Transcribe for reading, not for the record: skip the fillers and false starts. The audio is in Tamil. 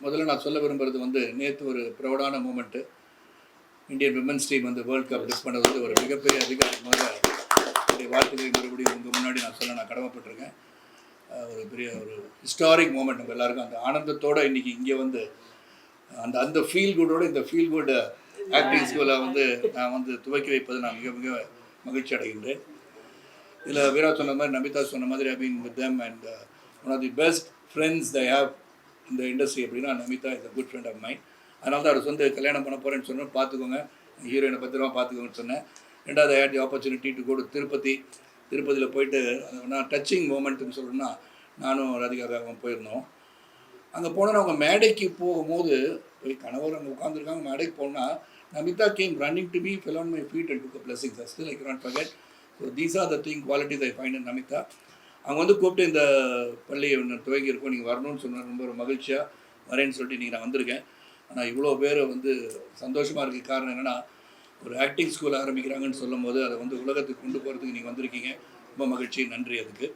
முதல்ல நான் சொல்ல விரும்புகிறது வந்து நேற்று ஒரு ப்ரௌடான மூமெண்ட்டு. இந்தியன் விமன்ஸ் டீம் வந்து வேர்ல்டு கப் லிஸ்ட் பண்ணது வந்து ஒரு மிகப்பெரிய அதிகாரமாக என்னுடைய வாழ்த்துக்களை மறுபடியும் உங்கள் முன்னாடி நான் சொல்ல நான் கடமைப்பட்டிருக்கேன். ஒரு பெரிய ஒரு ஹிஸ்டாரிக் மூமெண்ட் நம்ம எல்லாருக்கும். அந்த ஆனந்தத்தோடு இன்றைக்கி இங்கே வந்து அந்த அந்த ஃபீல் குட்டோட இந்த ஃபீல் குட் ஆக்டிங் ஸ்கூலில் வந்து நான் வந்து துவக்கி வைப்பது நான் மிக மிக மகிழ்ச்சி அடைகின்றேன். இதில் வீரா சொன்ன மாதிரி, நமிதா சொன்ன மாதிரி, I mean with them and one of the best friends they have இந்த இண்டஸ்ட்ரி அப்படின்னா Namitha is a good friend of mind. அதனால தான் அவர் வந்து கல்யாணம் பண்ண போகிறேன்னு சொன்னோம். பார்த்துக்கோங்க, ஹீரோயினை பத்திரமா பார்த்துக்கோங்கன்னு சொன்னேன். ரெண்டாவது had the opportunity to go to திருப்பதியில் போயிட்டு நான் டச்சிங் மூமெண்ட்டுன்னு சொல்லணும்னா நானும் ராதிகாவும் போயிருந்தோம். அங்கே போனால் அவங்க மேடைக்கு போகும்போது போய் கணவர் அங்கே உட்காந்துருக்காங்க. மேடைக்கு போனால் Namitha came running to me, fell on my feet and took a blessings. Still I cannot forget. So these are the thing qualities I find in Namitha. அவங்க வந்து கூப்பிட்டு இந்த பள்ளியை துவங்கியிருக்கோம், நீங்கள் வரணும்னு சொன்னால் ரொம்ப ஒரு மகிழ்ச்சியாக வரேன்னு சொல்லிட்டு இன்றைக்கி நான் வந்திருக்கேன். ஆனால் இவ்வளோ பேர் வந்து சந்தோஷமாக இருக்க காரணம் என்னென்னா, ஒரு ஆக்டிங் ஸ்கூல் ஆரம்பிக்கிறாங்கன்னு சொல்லும் போது அதை வந்து உலகத்துக்கு கொண்டு போகிறதுக்கு நீங்கள் வந்திருக்கீங்க. ரொம்ப மகிழ்ச்சி, நன்றி அதுக்கு.